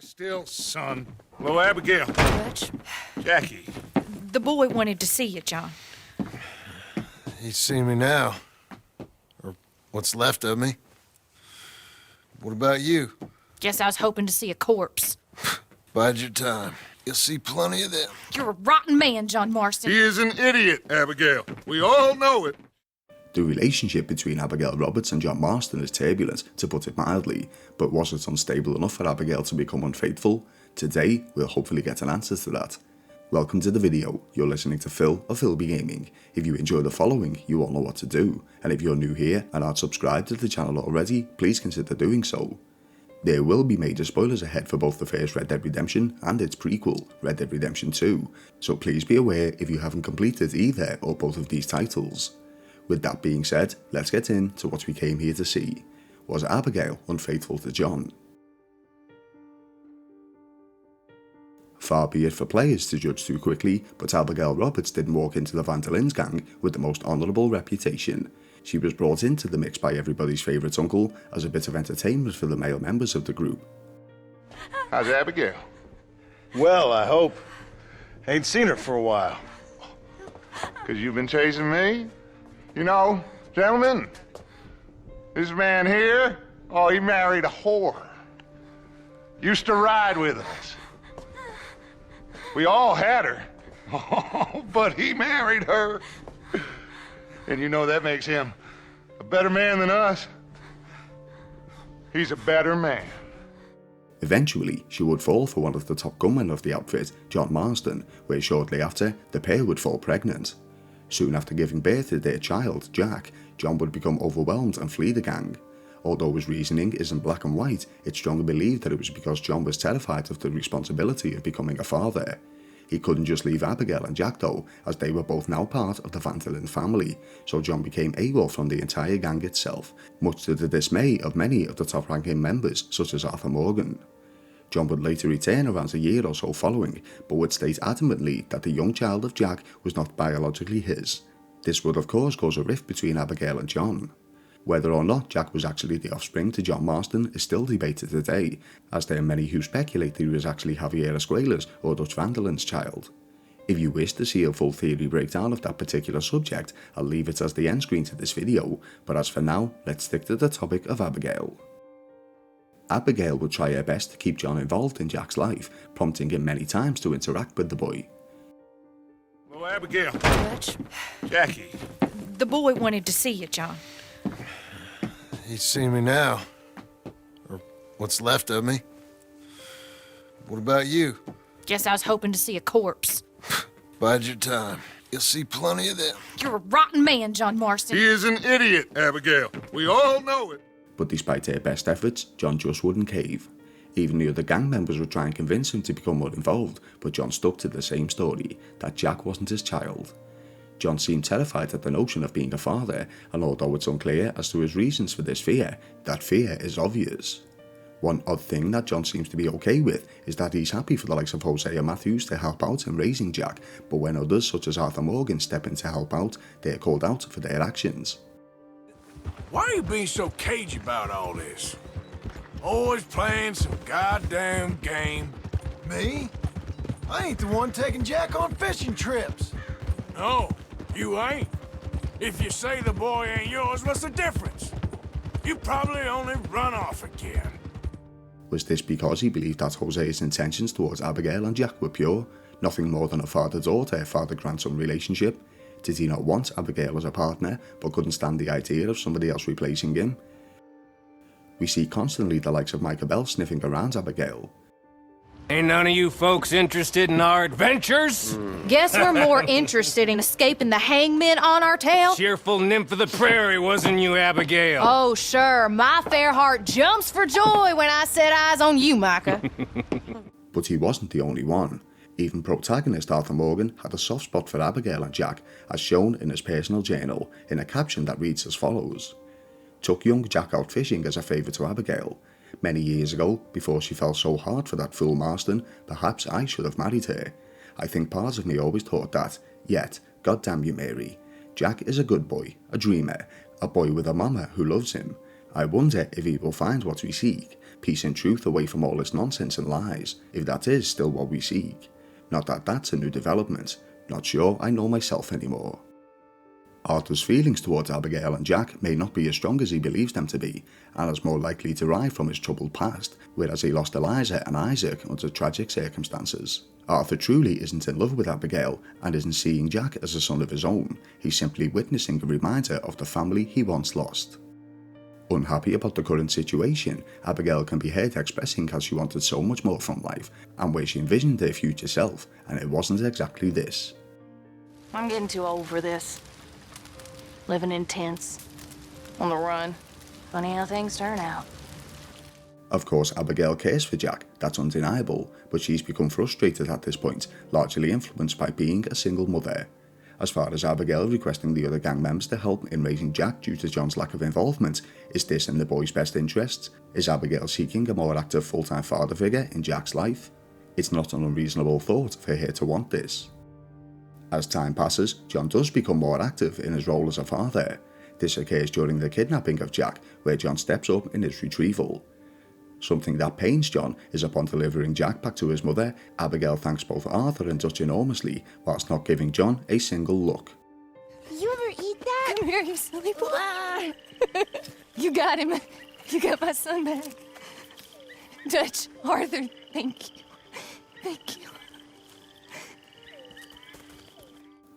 Still, son. Hello, Abigail. Dutch, Jackie. the boy wanted to see you, John. He's seen me now. Or what's left of me. What about you? Guess I was hoping to see a corpse. Bide your time. You'll see plenty of them. You're a rotten man, John Marston. He is an idiot, Abigail. We all know it. The relationship between Abigail Roberts and John Marston is turbulent, to put it mildly, but was it unstable enough for Abigail to become unfaithful? Today, we'll hopefully get an answer to that. Welcome to the video. You're listening to Phil of Philby Gaming. If you enjoy the following, you all know what to do, and if you're new here and aren't subscribed to the channel already, please consider doing so. There will be major spoilers ahead for both the first Red Dead Redemption and its prequel, Red Dead Redemption 2, so please be aware if you haven't completed either or both of these titles. With that being said, let's get into what we came here to see. Was Abigail unfaithful to John? Far be it for players to judge too quickly, but Abigail Roberts didn't walk into the Van der Lin's gang with the most honourable reputation. She was brought into the mix by everybody's favourite uncle as a bit of entertainment for the male members of the group. How's Abigail? Well, I hope. Ain't seen her for a while. 'Cause you've been chasing me? You know, gentlemen, this man here, oh, he married a whore. Used to ride with us. We all had her. Oh, but he married her. And you know that makes him a better man than us. He's a better man. Eventually, she would fall for one of the top gunmen of the outfit, John Marston, where shortly after, the pair would fall pregnant. Soon after giving birth to their child, Jack, John would become overwhelmed and flee the gang. Although his reasoning isn't black and white, it's strongly believed that it was because John was terrified of the responsibility of becoming a father. He couldn't just leave Abigail and Jack though, as they were both now part of the Van der Lin family, so John became AWOL from the entire gang itself, much to the dismay of many of the top-ranking members such as Arthur Morgan. John would later return around a year or so following, but would state adamantly that the young child of Jack was not biologically his. This would of course cause a rift between Abigail and John. Whether or not Jack was actually the offspring to John Marston is still debated today, as there are many who speculate that he was actually Javier Escuela's or Dutch Van der Lin's child. If you wish to see a full theory breakdown of that particular subject, I'll leave it as the end screen to this video, but as for now, let's stick to the topic of Abigail. Abigail would try her best to keep John involved in Jack's life, prompting him many times to interact with the boy. Hello, Abigail. Dutch, Jackie. the boy wanted to see you, John. He's seen me now. Or what's left of me. What about you? Guess I was hoping to see a corpse. Bide your time. You'll see plenty of them. You're a rotten man, John Marston. He is an idiot, Abigail. We all know it. But despite her best efforts, John just wouldn't cave. Even the other gang members would try and convince him to become more involved, but John stuck to the same story, that Jack wasn't his child. John seemed terrified at the notion of being a father, and although it's unclear as to his reasons for this fear, that fear is obvious. One odd thing that John seems to be okay with is that he's happy for the likes of Hosea Matthews to help out in raising Jack, but when others such as Arthur Morgan step in to help out, they're called out for their actions. Why are you being so cagey about all this? Always playing some goddamn game. Me? I ain't the one taking Jack on fishing trips. No, you ain't. If you say the boy ain't yours, what's the difference? You probably only run off again. Was this because he believed that Hosea's intentions towards Abigail and Jack were pure, nothing more than a father-daughter, father-grandson relationship? Did he not want Abigail as a partner, but couldn't stand the idea of somebody else replacing him? We see constantly the likes of Micah Bell sniffing around Abigail. Ain't none of you folks interested in our adventures? Guess we're more interested in escaping the hangmen on our tail? Cheerful nymph of the prairie, wasn't you, Abigail? Oh, sure. My fair heart jumps for joy when I set eyes on you, Micah. But he wasn't the only one. Even protagonist Arthur Morgan had a soft spot for Abigail and Jack, as shown in his personal journal, in a caption that reads as follows. Took young Jack out fishing as a favour to Abigail. Many years ago, before she fell so hard for that fool Marston, perhaps I should have married her. I think part of me always thought that, yet, God damn you, Mary. Jack is a good boy, a dreamer, a boy with a mama who loves him. I wonder if he will find what we seek. piecing truth away from all this nonsense and lies, if that is still what we seek. Not that that's a new development. Not sure I know myself anymore. Arthur's feelings towards Abigail and Jack may not be as strong as he believes them to be, and is more likely to derive from his troubled past, whereas he lost Eliza and Isaac under tragic circumstances. Arthur truly isn't in love with Abigail and isn't seeing Jack as a son of his own. He's simply witnessing a reminder of the family he once lost. Unhappy about the current situation, Abigail can be heard expressing how she wanted so much more from life and where she envisioned her future self, and it wasn't exactly this. I'm getting too old for this. Living in tents, on the run. Funny how things turn out. Of course, Abigail cares for Jack, that's undeniable, but she's become frustrated at this point, largely influenced by being a single mother. As far as Abigail requesting the other gang members to help in raising Jack due to John's lack of involvement, is this in the boy's best interests? Is Abigail seeking a more active full-time father figure in Jack's life? It's not an unreasonable thought for her to want this. As time passes, John does become more active in his role as a father. This occurs during the kidnapping of Jack, where John steps up in his retrieval. Something that pains John is upon delivering Jack back to his mother, Abigail thanks both Arthur and Dutch enormously, whilst not giving John a single look. You ever eat that? Come here, you silly boy. You got him. You got my son back. Dutch, Arthur, thank you. Thank you.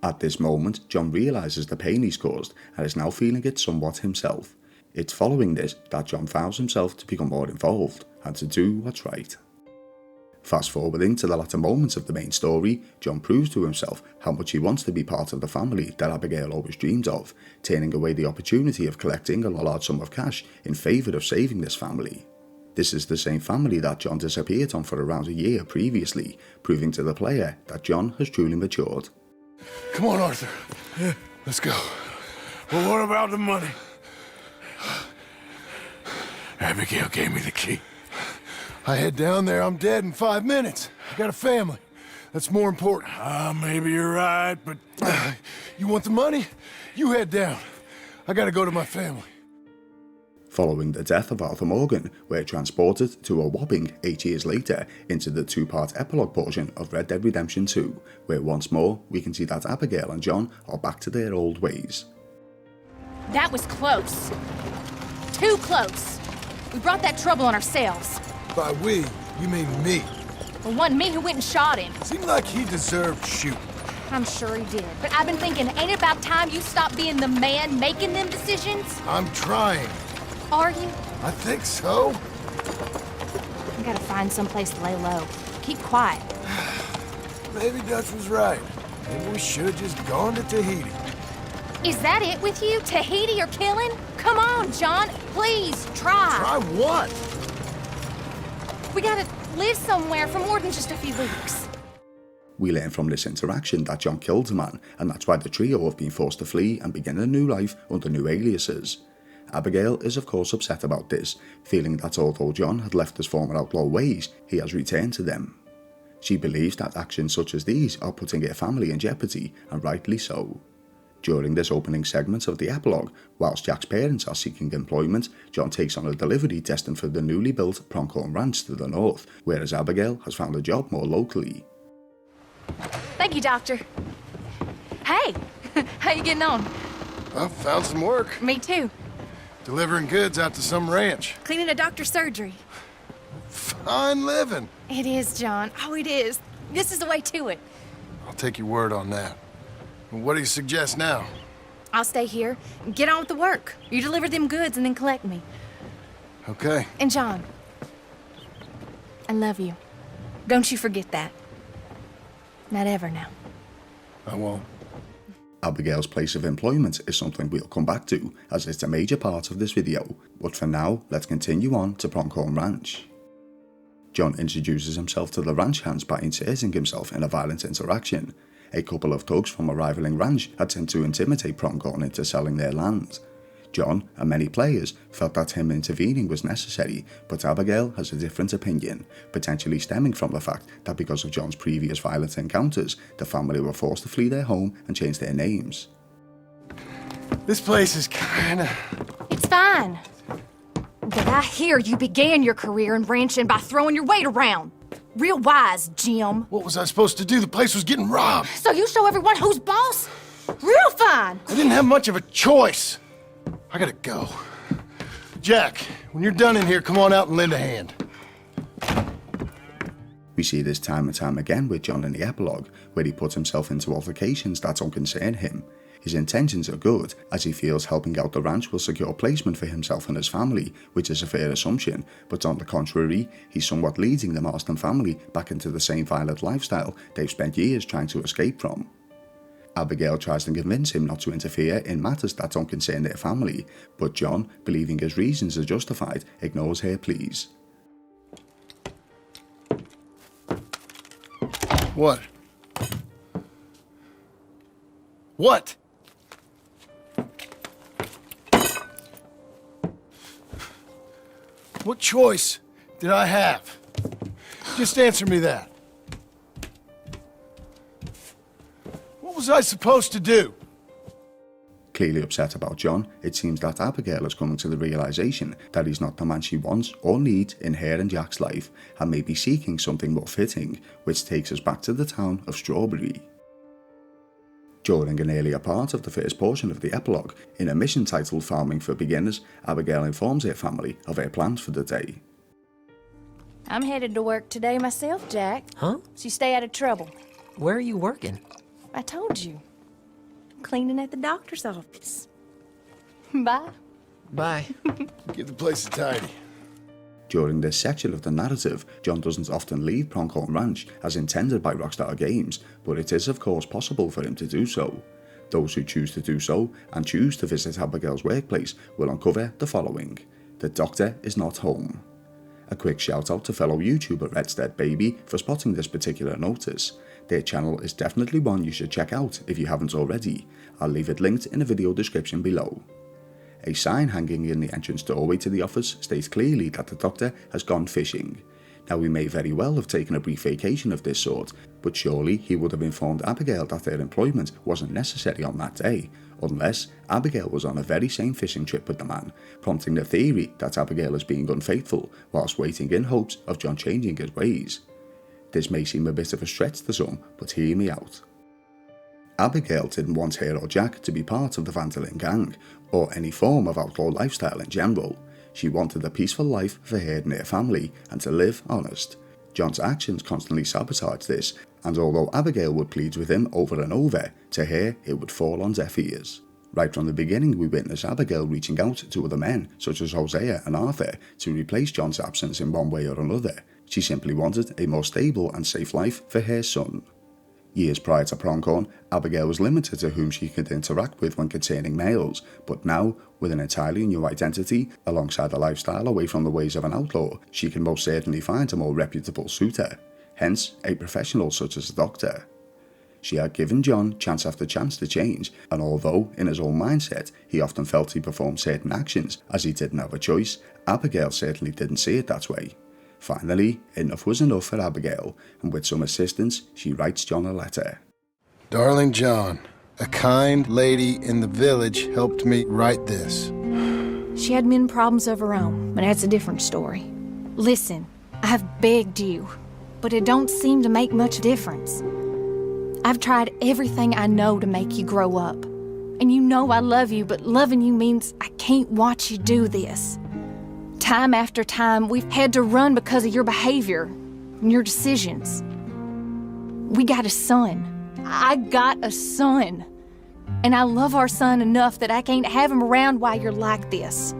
At this moment, John realises the pain he's caused and is now feeling it somewhat himself. It's following this that John vows himself to become more involved and to do what's right. Fast forwarding to the latter moments of the main story, John proves to himself how much he wants to be part of the family that Abigail always dreamed of, turning away the opportunity of collecting a large sum of cash in favour of saving this family. This is the same family that John disappeared on for around a year previously, proving to the player that John has truly matured. Come on, Arthur. Yeah, let's go. Well, what about the money? Abigail gave me the key. I head down there, I'm dead in 5 minutes. I got a family. That's more important. Maybe you're right, but... You want the money? You head down. I gotta go to my family. Following the death of Arthur Morgan, we're transported to a whopping 8 years later into the two-part epilogue portion of Red Dead Redemption 2, where once more we can see that Abigail and John are back to their old ways. That was close. Too close. We brought that trouble on ourselves. By we, you mean me. It wasn't me who went and shot him. Seemed like he deserved shooting. I'm sure he did. But I've been thinking, ain't it about time you stop being the man making them decisions? I'm trying. Are you? I think so. We gotta find someplace to lay low. Keep quiet. Maybe Dutch was right. Maybe we should have just gone to Tahiti. Is that it with you? Tahiti or killing? Come on, John. Please, try. Try what? We gotta live somewhere for more than just a few weeks. We learn from this interaction that John killed a man, and that's why the trio have been forced to flee and begin a new life under new aliases. Abigail is of course upset about this, feeling that although John had left his former outlaw ways, he has returned to them. She believes that actions such as these are putting her family in jeopardy, and rightly so. During this opening segment of the epilogue, whilst Jack's parents are seeking employment, John takes on a delivery destined for the newly built Pronghorn Ranch to the north, whereas Abigail has found a job more locally. Thank you, Doctor. Hey, how you getting on? I found some work. Me too. Delivering goods out to some ranch. Cleaning a doctor's surgery. Fine living. It is, John. Oh, it is. This is the way to it. I'll take your word on that. What do you suggest now? I'll stay here and get on with the work. You deliver them goods and then collect me. Okay. And John, I love you. Don't you forget that. Not ever now. I won't. Abigail's place of employment is something we'll come back to, as it's a major part of this video, but for now, let's continue on to Pronghorn Ranch. John introduces himself to the ranch hands by inserting himself in a violent interaction. A couple of thugs from a rivaling ranch attempt to intimidate Pronghorn into selling their land. John and many players felt that him intervening was necessary, but Abigail has a different opinion, potentially stemming from the fact that because of John's previous violent encounters, the family were forced to flee their home and change their names. This place is kinda... It's fine. But I hear you began your career in ranching by throwing your weight around. Real wise, Jim. What was I supposed to do? The place was getting robbed. So you show everyone who's boss? Real fine. I didn't have much of a choice. I gotta go. Jack, when you're done in here, come on out and lend a hand. We see this time and time again with John in the epilogue, where he puts himself into altercations that don't concern him. His intentions are good, as he feels helping out the ranch will secure placement for himself and his family, which is a fair assumption, but on the contrary, he's somewhat leading the Marston family back into the same violent lifestyle they've spent years trying to escape from. Abigail tries to convince him not to interfere in matters that don't concern their family, but John, believing his reasons are justified, ignores her pleas. What? What? What choice did I have? Just answer me that. What was I supposed to do? Clearly upset about John, it seems that Abigail is coming to the realisation that he's not the man she wants or needs in her and Jack's life, and may be seeking something more fitting, which takes us back to the town of Strawberry. During an earlier part of the first portion of the epilogue, in a mission titled Farming for Beginners, Abigail informs her family of her plans for the day. I'm headed to work today myself, Jack. Huh? So you stay out of trouble. Where are you working? I told you. Cleaning at the doctor's office. Bye. Bye. Give the place a tidy. During this section of the narrative, John doesn't often leave Pronghorn Ranch as intended by Rockstar Games, but it is of course possible for him to do so. Those who choose to do so and choose to visit Abigail's workplace will uncover the following. The doctor is not home. A quick shout out to fellow YouTuber Red's Dead Baby for spotting this particular notice. Their channel is definitely one you should check out if you haven't already. I'll leave it linked in the video description below. A sign hanging in the entrance doorway to the office states clearly that the doctor has gone fishing. Now he may very well have taken a brief vacation of this sort, but surely he would have informed Abigail that their employment wasn't necessary on that day, unless Abigail was on a very same fishing trip with the man, prompting the theory that Abigail is being unfaithful whilst waiting in hopes of John changing his ways. This may seem a bit of a stretch to some, but hear me out. Abigail didn't want her or Jack to be part of the Vandalin gang, or any form of outlaw lifestyle in general. She wanted a peaceful life for her and her family, and to live honest. John's actions constantly sabotaged this, and although Abigail would plead with him over and over, to her it would fall on deaf ears. Right from the beginning we witness Abigail reaching out to other men, such as Hosea and Arthur, to replace John's absence in one way or another. She simply wanted a more stable and safe life for her son. Years prior to Pronghorn, Abigail was limited to whom she could interact with when concerning males, but now, with an entirely new identity, alongside a lifestyle away from the ways of an outlaw, she can most certainly find a more reputable suitor, hence a professional such as a doctor. She had given John chance after chance to change, and although, in his own mindset, he often felt he performed certain actions as he didn't have a choice, Abigail certainly didn't see it that way. Finally, enough was enough for Abigail, and with some assistance, she writes John a letter. Darling John, a kind lady in the village helped me write this. She had men problems of her own, but that's a different story. Listen, I've begged you, but it don't seem to make much difference. I've tried everything I know to make you grow up. And you know I love you, but loving you means I can't watch you do this. Time after time, we've had to run because of your behavior and your decisions. We got a son. I got a son. And I love our son enough that I can't have him around while you're like this.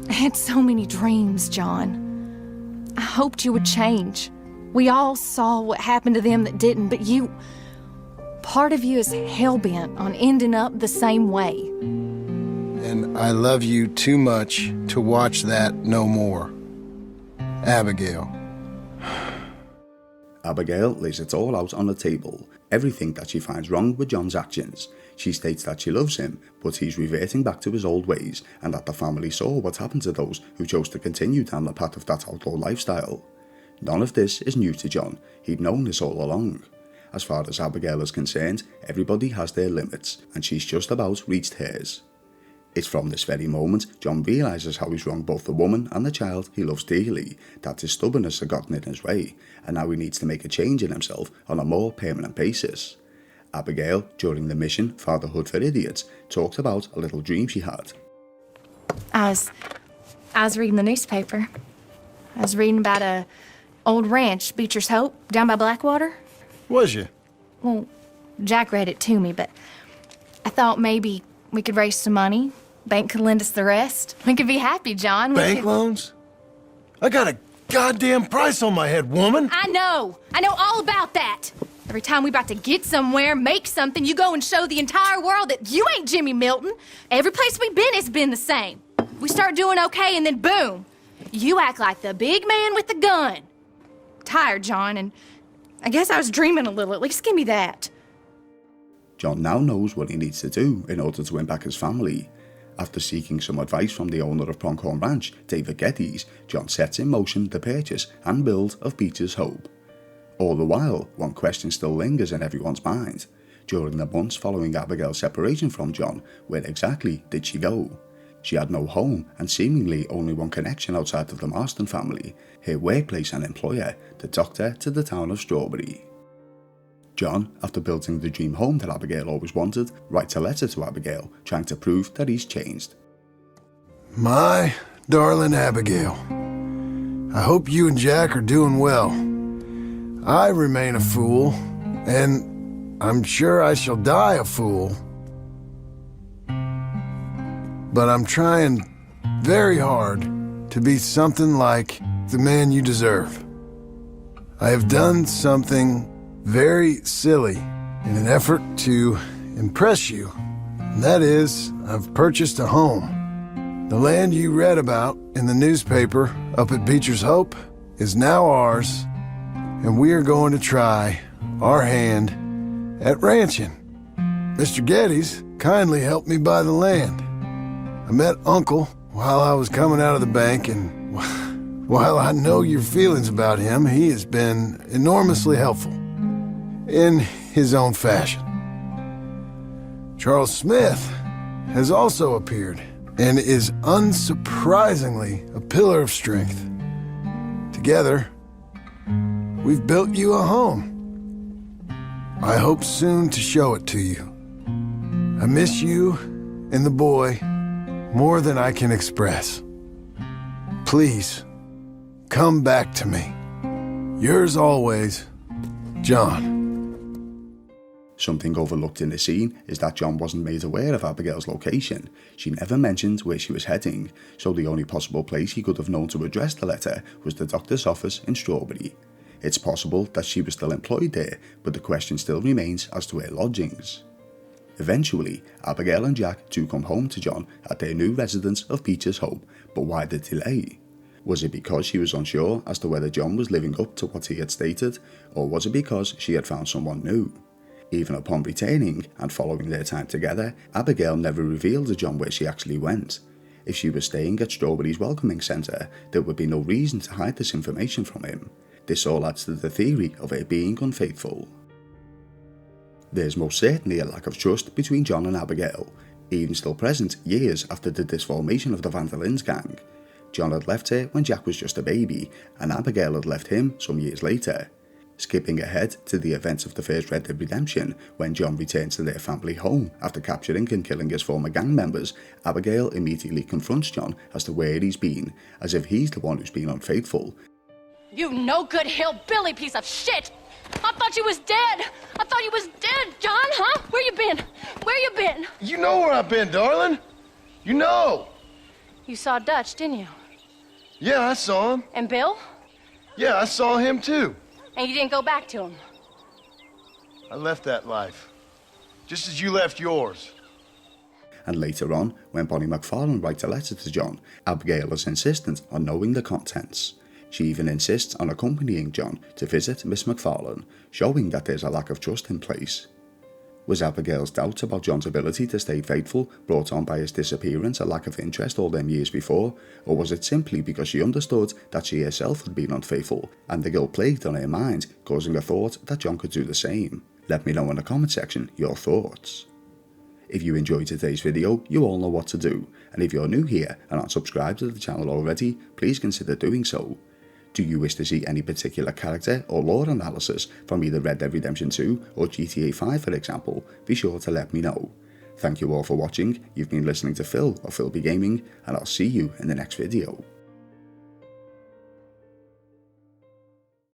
I had so many dreams, John. I hoped you would change. We all saw what happened to them that didn't, but you... Part of you is hell-bent on ending up the same way. And I love you too much to watch that no more. Abigail. Abigail lays it all out on the table, everything that she finds wrong with John's actions. She states that she loves him, but he's reverting back to his old ways, and that the family saw what happened to those who chose to continue down the path of that outlaw lifestyle. None of this is new to John, he'd known this all along. As far as Abigail is concerned, everybody has their limits, and she's just about reached hers. It's from this very moment John realises how he's wronged both the woman and the child he loves dearly, that his stubbornness has gotten in his way, and now he needs to make a change in himself on a more permanent basis. Abigail, during the mission Fatherhood for Idiots, talked about a little dream she had. I was reading the newspaper. I was reading about a old ranch, Beecher's Hope, down by Blackwater. Was you? Well, Jack read it to me, but I thought maybe we could raise some money. Bank could lend us the rest. We could be happy, John. Bank loans? I got a goddamn price on my head, woman. I know all about that. Every time we about to get somewhere, make something, you go and show the entire world that you ain't Jimmy Milton. Every place we've been has been the same. We start doing okay, and then boom, you act like the big man with the gun. Tired, John, and I guess I was dreaming a little. At least give me that. John now knows what he needs to do in order to win back his family. After seeking some advice from the owner of Pronghorn Ranch, David Geddes, John sets in motion the purchase and build of Beecher's Hope. All the while, one question still lingers in everyone's mind. During the months following Abigail's separation from John, where exactly did she go? She had no home and seemingly only one connection outside of the Marston family, her workplace and employer, the doctor to the town of Strawberry. John, after building the dream home that Abigail always wanted, writes a letter to Abigail, trying to prove that he's changed. My darling Abigail, I hope you and Jack are doing well. I remain a fool, and I'm sure I shall die a fool. But I'm trying very hard to be something like the man you deserve. I have done something very silly in an effort to impress you, and that is, I've purchased a home. The land you read about in the newspaper up at Beecher's Hope is now ours, and we are going to try our hand at ranching. Mr. Geddes kindly helped me buy the land. I met Uncle while I was coming out of the bank, and while I know your feelings about him, he has been enormously helpful in his own fashion. Charles Smith has also appeared and is unsurprisingly a pillar of strength. Together, we've built you a home. I hope soon to show it to you. I miss you and the boy more than I can express. Please, come back to me. Yours always, John. Something overlooked in the scene is that John wasn't made aware of Abigail's location. She never mentioned where she was heading, so the only possible place he could have known to address the letter was the doctor's office in Strawberry. It's possible that she was still employed there, but the question still remains as to her lodgings. Eventually, Abigail and Jack do come home to John at their new residence of Beecher's Hope, but why the delay? Was it because she was unsure as to whether John was living up to what he had stated, or was it because she had found someone new? Even upon returning and following their time together, Abigail never revealed to John where she actually went. If she was staying at Strawberry's welcoming centre, there would be no reason to hide this information from him. This all adds to the theory of her being unfaithful. There's most certainly a lack of trust between John and Abigail, even still present years after the disformation of the Van der Lin's gang. John had left her when Jack was just a baby, and Abigail had left him some years later. Skipping ahead to the events of the first Red Dead Redemption, when John returns to their family home after capturing and killing his former gang members, Abigail immediately confronts John as to where he's been, as if he's the one who's been unfaithful. You no-good hillbilly piece of shit! I thought you was dead! I thought you was dead, John, huh? Where you been? Where you been? You know where I've been, darling. You know. You saw Dutch, didn't you? Yeah, I saw him. And Bill? Yeah, I saw him too. And you didn't go back to him? I left that life, just as you left yours. And later on, when Bonnie McFarlane writes a letter to John, Abigail is insistent on knowing the contents. She even insists on accompanying John to visit Miss McFarlane, showing that there's a lack of trust in place. Was Abigail's doubt about John's ability to stay faithful brought on by his disappearance a lack of interest all them years before, or was it simply because she understood that she herself had been unfaithful, and the guilt plagued on her mind, causing a thought that John could do the same? Let me know in the comment section your thoughts. If you enjoyed today's video, you all know what to do, and if you're new here and aren't subscribed to the channel already, please consider doing so. Do you wish to see any particular character or lore analysis from either Red Dead Redemption 2 or GTA 5 for example? Be sure to let me know. Thank you all for watching, you've been listening to Phil of Philby Gaming, and I'll see you in the next video.